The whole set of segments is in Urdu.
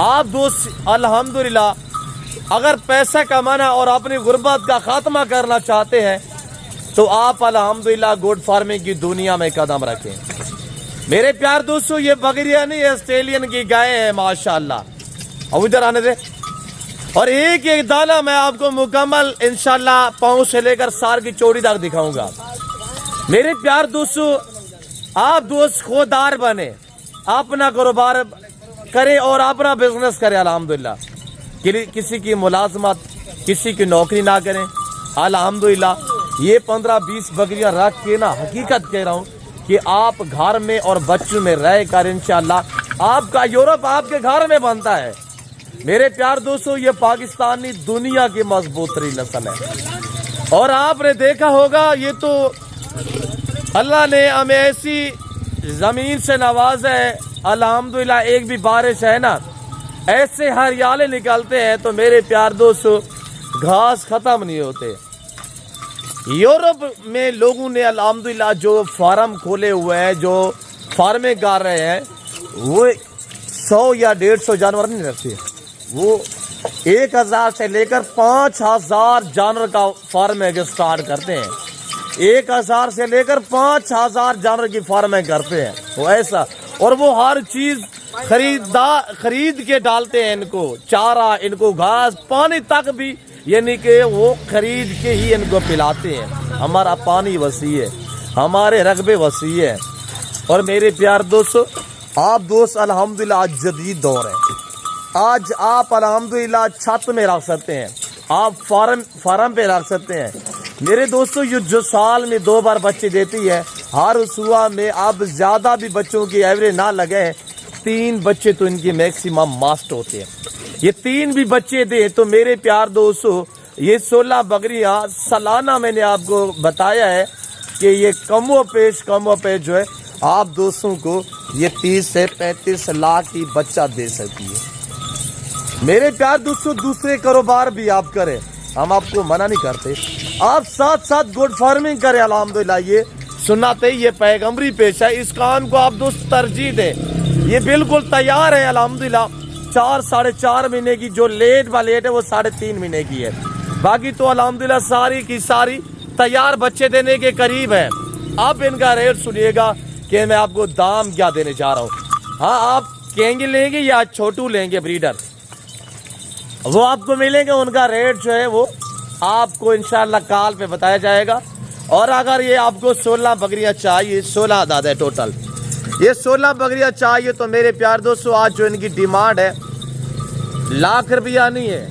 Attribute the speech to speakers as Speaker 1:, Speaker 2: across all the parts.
Speaker 1: آپ دوست الحمدللہ اگر پیسہ کمانا اور اپنی غربت کا خاتمہ کرنا چاہتے ہیں تو آپ الحمدللہ گوڈ فارمنگ کی دنیا میں قدم رکھیں. میرے پیار دوستو یہ بکریاں نہیں آسٹریلین کی گائے ہیں ماشاءاللہ. اب ادھر آنے دے. اور ایک ایک دانہ میں آپ کو مکمل انشاءاللہ پاؤں سے لے کر سار کی چوڑی تک دکھاؤں گا. میرے پیار دوستو آپ دوست خوددار بنے, اپنا کاروبار کریں اور اپنا بزنس کریں. الحمدللہ کسی کی ملازمت, کسی کی نوکری نہ کریں. الحمدللہ یہ 15-20 بکریاں رکھ کے نا حقیقت کہہ رہا ہوں کہ آپ گھر میں اور بچوں میں رہ کر انشاءاللہ آپ کا یورپ آپ کے گھر میں بنتا ہے. میرے پیار دوستو یہ پاکستانی دنیا کی مضبوط ترین نسل ہے. اور آپ نے دیکھا ہوگا یہ تو اللہ نے ہمیں ایسی زمین سے نوازا ہے الحمدللہ. ایک بھی بارش ہے نا ایسے ہریالے نکلتے ہیں تو میرے پیار دوستو گھاس ختم نہیں ہوتے. یورپ میں لوگوں نے الحمدللہ جو فارم کھولے ہوئے ہیں, جو فارمیں کر رہے ہیں, وہ 100 یا 150 جانور نہیں رکھتے. وہ 1000 سے لے کر 5000 جانور کا فارم سٹارٹ کرتے ہیں. 1000 سے لے کر 5000 جانور کی فارمیں کرتے ہیں. وہ ایسا, اور وہ ہر چیز خرید کے ڈالتے ہیں. ان کو چارہ, ان کو گھاس, پانی تک بھی یعنی کہ وہ خرید کے ہی ان کو پلاتے ہیں. ہمارا پانی وسیع ہے, ہمارے رقبے وسیع ہے. اور میرے پیار دوستو آپ دوست الحمدللہ آج جدید دور ہے. آج آپ الحمدللہ چھت میں رکھ سکتے ہیں, آپ فارم پہ رکھ سکتے ہیں. میرے دوستو یہ جو سال میں 2 بار بچے دیتی ہے, ہر صبح میں آپ زیادہ بھی بچوں کی ایوریج نہ لگے 3 بچے تو ان کی میکسیمم ماسٹ ہوتے ہیں. یہ 3 بھی بچے دیں تو میرے پیار دوستو یہ 16 بکریاں سالانہ میں نے آپ کو بتایا ہے کہ یہ کم و پیش جو ہے آپ دوستوں کو یہ 30 سے 35 لاکھ کی بچہ دے سکتی ہے. میرے پیار دوستو دوسرے کاروبار بھی آپ کریں, ہم آپ کو منع نہیں کرتے. آپ ساتھ ساتھ گوڈ فارمنگ کریں. الحمدللہ یہ سنت ہے, یہ پیغمبری پیشہ ہے. اس کام کو آپ دوست ترجیح دیں. یہ بالکل تیار ہے الحمدللہ. 4-4.5 مہینے کی جو لیٹ ہے وہ 3.5 مہینے کی ہے. باقی تو الحمدللہ ساری کی ساری تیار بچے دینے کے قریب ہے. آپ ان کا ریٹ سنیے گا کہ میں آپ کو دام کیا دینے جا رہا ہوں. ہاں آپ کینگی لیں گے یا چھوٹو لیں گے بریڈر, وہ آپ کو ملیں گے. ان کا ریٹ جو ہے وہ آپ کو انشاءاللہ کال پہ بتایا جائے گا. اور اگر یہ آپ کو 16 بکریاں چاہیے, 16 عدد ہے ٹوٹل, یہ 16 بکریاں چاہیے تو میرے پیار دوستو آج جو ان کی ڈیمانڈ ہے لاکھ روپیہ نہیں ہے.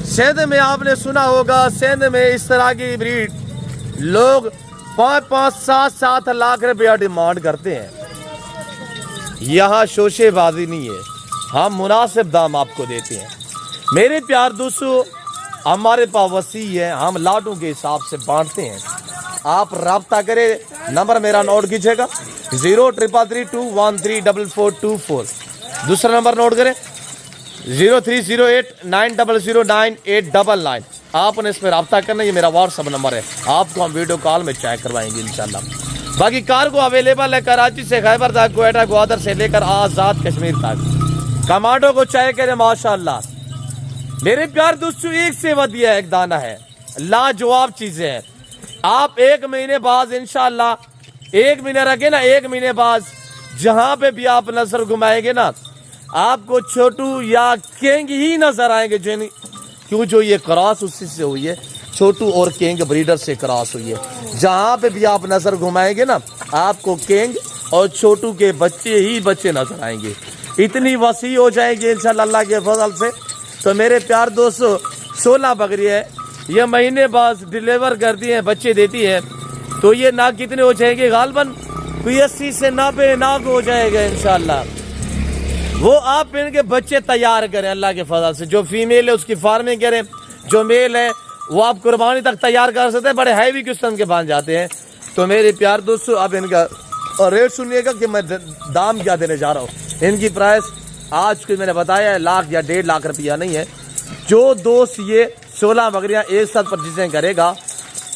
Speaker 1: سندھ میں آپ نے سنا ہوگا, سندھ میں اس طرح کی بریڈ لوگ 5-5, 7-7 لاکھ روپیہ ڈیمانڈ کرتے ہیں. یہاں شوشے بازی نہیں ہے, ہم مناسب دام آپ کو دیتے ہیں. میرے پیار دوستو ہمارے پاس وسیع ہے, ہم لاٹوں کے حساب سے بانٹتے ہیں. آپ رابطہ کریں, نمبر میرا نوٹ کیجئے گا 0332134424. دوسرا نمبر نوٹ کریں 0308900989. آپ نے اس پہ رابطہ کرنا, یہ میرا واٹس ایپ نمبر ہے. آپ کو ہم ویڈیو کال میں چیک کروائیں گے انشاءاللہ. باقی کار کو اویلیبل ہے کراچی سے خیبر تک, کوئٹہ گوادر سے لے کر آزاد کشمیر تک. کمانڈو کو چیک کریں ماشاءاللہ. میرے پیار دوستو ایک سے ودیا ایک دانہ ہے, لاجواب چیزیں ہیں. آپ 1 مہینے بعد انشاءاللہ 1 مہینے رکھے نا, 1 مہینے بعد جہاں پہ بھی آپ نظر گھمائیں گے نا آپ کو چھوٹو یا کینگ ہی نظر آئیں گے. کیوں جو یہ کراس اسی سے ہوئی ہے, چھوٹو اور کینگ بریڈر سے کراس ہوئی ہے. جہاں پہ بھی آپ نظر گھمائیں گے نا آپ کو کینگ اور چھوٹو کے بچے ہی بچے نظر آئیں گے. اتنی وسیع ہو جائیں گے انشاءاللہ اللہ کے فضل سے. تو میرے پیار دوستو 16 بکری ہے, یہ مہینے بعد ڈیلیور کرتی ہیں, بچے دیتی ہے. تو یہ ناک کتنے ہو جائیں گے, غالباً کوئی 80 سے 90 ناک ہو جائے گا انشاءاللہ. وہ آپ ان کے بچے تیار کریں اللہ کے فضل سے. جو فیمیل ہے اس کی فارمنگ کریں, جو میل ہے وہ آپ قربانی تک تیار کر سکتے ہیں. بڑے ہیوی قسم کے بن جاتے ہیں. تو میرے پیار دوستو اب ان کا ریٹ سنیے گا کہ میں دام کیا دینے جا رہا ہوں. ان کی پرائس آج کو میں نے بتایا ہے 1 یا 1.5 لاکھ روپیہ نہیں ہے. جو دوست یہ 16 بکریاں ایک ساتھ پرچیزیں کرے گا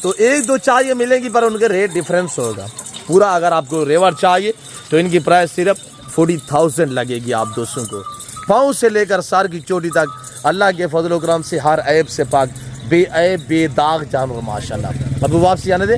Speaker 1: تو 1-2 چاہیے ملیں گی, پر ان کے ریٹ ڈیفرنس ہوگا پورا. اگر آپ کو ریور چاہیے تو ان کی پرائس صرف 40,000 لگے گی آپ دوستوں کو. پاؤں سے لے کر سر کی چوٹی تک اللہ کے فضل و کرم سے ہر عیب سے پاک، بے عیب بے داغ جانور ماشاءاللہ۔ اب واپسی آنے دے،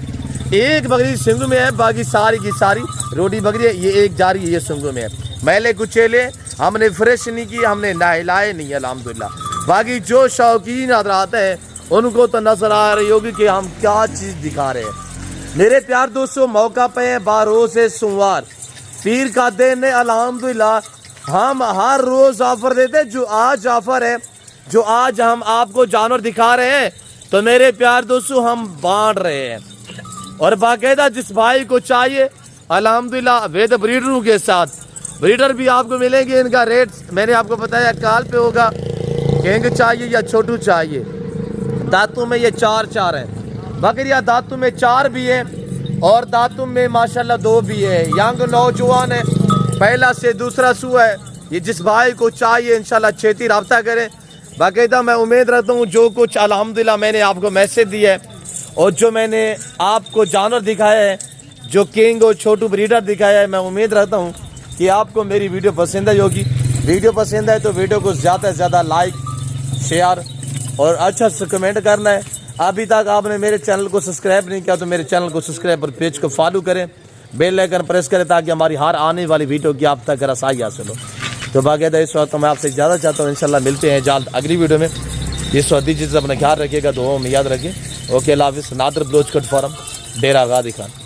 Speaker 1: ایک بکری سنگو میں ہے، باقی ساری کی ساری روٹی بکری ہے، یہ ایک جا رہی ہے، یہ سنگو میں ہے۔ میلے کچیلے ہم نے فریش نہیں کی، ہم نے نہلائے نہیں الحمدللہ۔ باقی جو شوقین حضرات ہیں ان کو تو نظر آ رہی ہوگی کہ ہم کیا چیز دکھا رہے ہیں۔ میرے پیار دوستو، موقع پہ ہے باروز سوموار، پیر کا دن ہے الحمدللہ۔ ہم ہر روز آفر دیتے، جو آج آفر ہے، جو آج ہم آپ کو جانور دکھا رہے ہیں تو میرے پیار دوستو ہم بانٹ رہے ہیں۔ اور باقاعدہ جس بھائی کو چاہیے الحمدللہ وید بریڈروں کے ساتھ بریڈر بھی آپ کو ملیں گے۔ ان کا ریٹ میں نے آپ کو بتایا کال پہ ہوگا، کینگ چاہیے یا چھوٹو چاہیے۔ دانتوں میں یہ چار ہیں، بکریاں دانتوں میں 4 بھی ہیں اور دانتوں میں ماشاءاللہ 2 بھی ہے۔ ینگ نوجوان ہے، پہلا سے دوسرا سو ہے۔ یہ جس بھائی کو چاہیے انشاءاللہ چھیتی رابطہ کریں۔ باقاعدہ میں امید رکھتا ہوں جو کچھ الحمدللہ میں نے آپ کو میسج دیا ہے اور جو میں نے آپ کو جانور دکھایا ہے، جو کنگ اور چھوٹو بریڈر دکھایا ہے، میں امید رکھتا ہوں کہ آپ کو میری ویڈیو پسند آئی ہوگی۔ ویڈیو پسند ہے تو ویڈیو کو زیادہ سے زیادہ لائک، شیئر اور اچھا سے کمنٹ کرنا ہے۔ ابھی تک آپ نے میرے چینل کو سبسکرائب نہیں کیا تو میرے چینل کو سبسکرائب اور پیج کو فالو کریں، بیل آئیکن پریس کریں تاکہ ہماری ہر آنے والی ویڈیو کی آپ تک رسائی حاصل ہو۔ تو باقاعدہ اس وقت میں آپ سے اجازت چاہتا ہوں، انشاءاللہ ملتے ہیں جلد اگلی ویڈیو میں۔ اس وقت دیجیے، اپنا خیال رکھیے گا، دعاؤں میں یاد رکھیں۔ اوکے، اللہ حافظ۔ نادر بلوچ کٹ فارم، ڈیرہ غازی خان۔